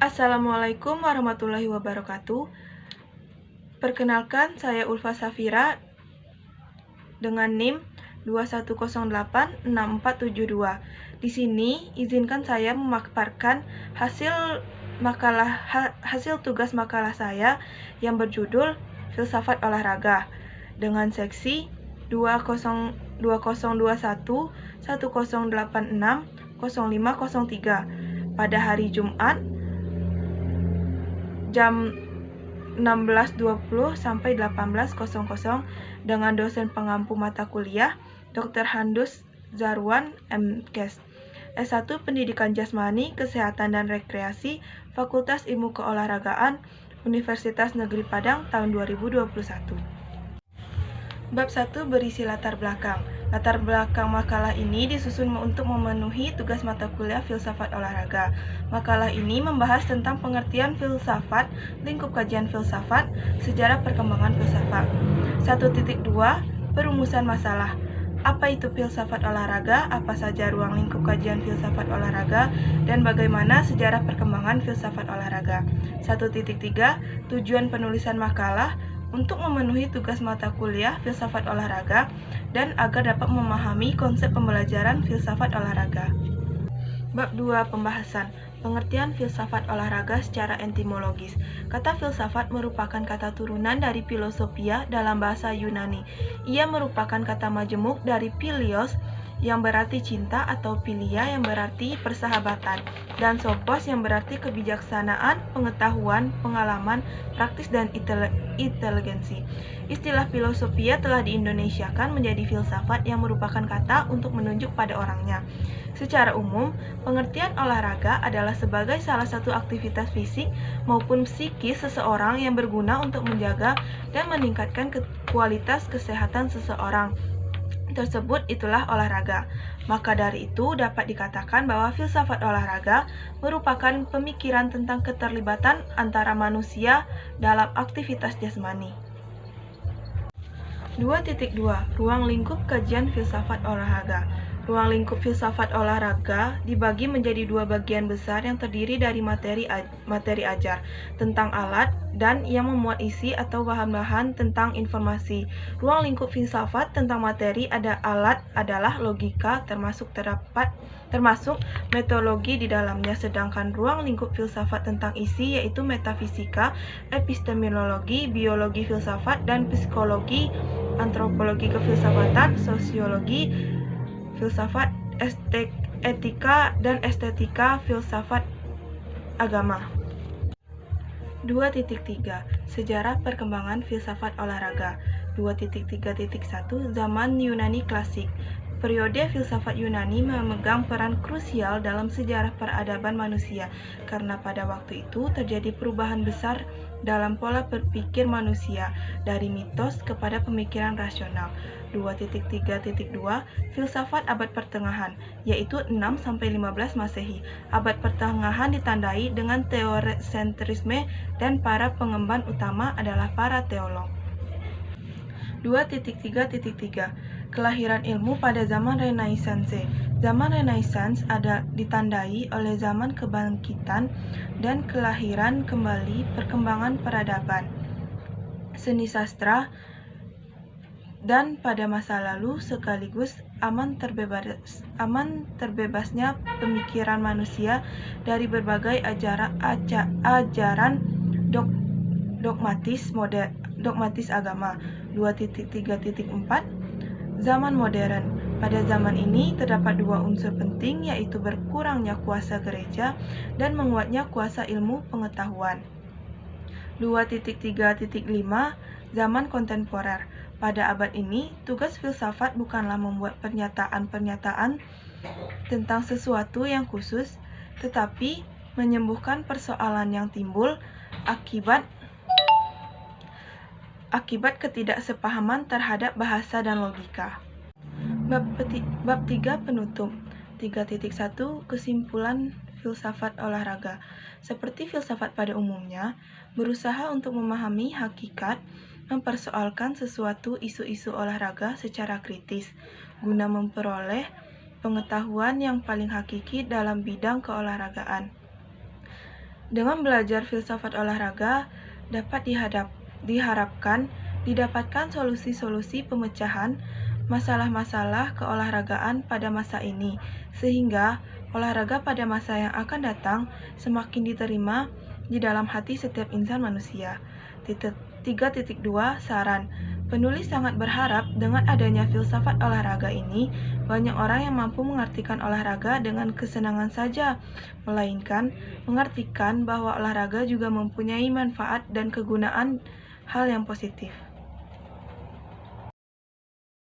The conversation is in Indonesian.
Assalamualaikum warahmatullahi wabarakatuh. Perkenalkan, saya Ulfa Safira dengan NIM 21086472. Di sini izinkan saya memaparkan hasil tugas makalah saya yang berjudul Filsafat Olahraga dengan seksi 2021 1086 0503 pada hari Jumat jam 16.20 sampai 18.00 dengan dosen pengampu mata kuliah Dr. Handus Zarwan MKes, S1 Pendidikan Jasmani, Kesehatan dan Rekreasi, Fakultas Ilmu Keolahragaan, Universitas Negeri Padang tahun 2021. Bab 1 berisi latar belakang. Latar belakang makalah ini disusun untuk memenuhi tugas mata kuliah Filsafat Olahraga. Makalah ini membahas tentang pengertian filsafat, lingkup kajian filsafat, sejarah perkembangan filsafat. 1.2 Perumusan masalah. Apa itu filsafat olahraga? Apa saja ruang lingkup kajian filsafat olahraga? Dan bagaimana sejarah perkembangan filsafat olahraga? 1.3 Tujuan penulisan makalah untuk memenuhi tugas mata kuliah filsafat olahraga dan agar dapat memahami konsep pembelajaran filsafat olahraga. Bab 2 Pembahasan. Pengertian filsafat olahraga secara etimologis. Kata filsafat merupakan kata turunan dari filosofia dalam bahasa Yunani. Ia merupakan kata majemuk dari philios yang berarti cinta atau philia yang berarti persahabatan, dan sophos yang berarti kebijaksanaan, pengetahuan, pengalaman, praktis, dan inteligensi. Istilah filosofia telah diindonesiakan menjadi filsafat yang merupakan kata untuk menunjuk pada orangnya. Secara umum, pengertian olahraga adalah sebagai salah satu aktivitas fisik maupun psikis seseorang yang berguna untuk menjaga dan meningkatkan kualitas kesehatan seseorang tersebut, itulah olahraga. Maka dari itu dapat dikatakan bahwa filsafat olahraga merupakan pemikiran tentang keterlibatan antara manusia dalam aktivitas jasmani. 2.2 Ruang lingkup kajian filsafat olahraga. Ruang lingkup filsafat olahraga dibagi menjadi dua bagian besar yang terdiri dari materi ajar tentang alat dan yang memuat isi atau bahan-bahan tentang informasi. Ruang lingkup filsafat tentang materi ada alat adalah logika termasuk metodologi di dalamnya, sedangkan ruang lingkup filsafat tentang isi yaitu metafisika, epistemologi, biologi filsafat dan psikologi, antropologi kefilsafatan, sosiologi filsafat, etika dan estetika filsafat agama. 2.3 Sejarah perkembangan filsafat olahraga. 2.3.1 Zaman Yunani klasik. Periode filsafat Yunani memegang peran krusial dalam sejarah peradaban manusia, karena pada waktu itu terjadi perubahan besar dalam pola berpikir manusia, dari mitos kepada pemikiran rasional. 2.3.2 Filsafat abad pertengahan, yaitu 6-15 Masehi. Abad pertengahan ditandai dengan teosentrisme dan para pengemban utama adalah para teolog. 2.3.3 Kelahiran ilmu pada zaman Renaissance. Zaman Renaissance ditandai oleh zaman kebangkitan dan kelahiran kembali perkembangan peradaban, seni sastra, dan pada masa lalu sekaligus aman terbebasnya pemikiran manusia dari berbagai ajaran dogmatis agama. 2.3.4 Zaman modern. Pada zaman ini terdapat dua unsur penting, yaitu berkurangnya kuasa gereja dan menguatnya kuasa ilmu pengetahuan. 2.3.5 Zaman kontemporer. Pada abad ini, tugas filsafat bukanlah membuat pernyataan-pernyataan tentang sesuatu yang khusus, tetapi menyembuhkan persoalan yang timbul akibat ketidaksepahaman terhadap bahasa dan logika. Bab 3 Penutup. 3.1 Kesimpulan filsafat olahraga. Seperti filsafat pada umumnya, berusaha untuk memahami hakikat, mempersoalkan sesuatu isu-isu olahraga secara kritis, guna memperoleh pengetahuan yang paling hakiki dalam bidang keolahragaan. Dengan belajar filsafat olahraga, dapat diharapkan didapatkan solusi-solusi pemecahan masalah-masalah keolahragaan pada masa ini, sehingga olahraga pada masa yang akan datang semakin diterima di dalam hati setiap insan manusia. 3.2 Saran. Penulis sangat berharap dengan adanya filsafat olahraga ini, banyak orang yang mampu mengartikan olahraga dengan kesenangan saja, melainkan mengartikan bahwa olahraga juga mempunyai manfaat dan kegunaan hal yang positif.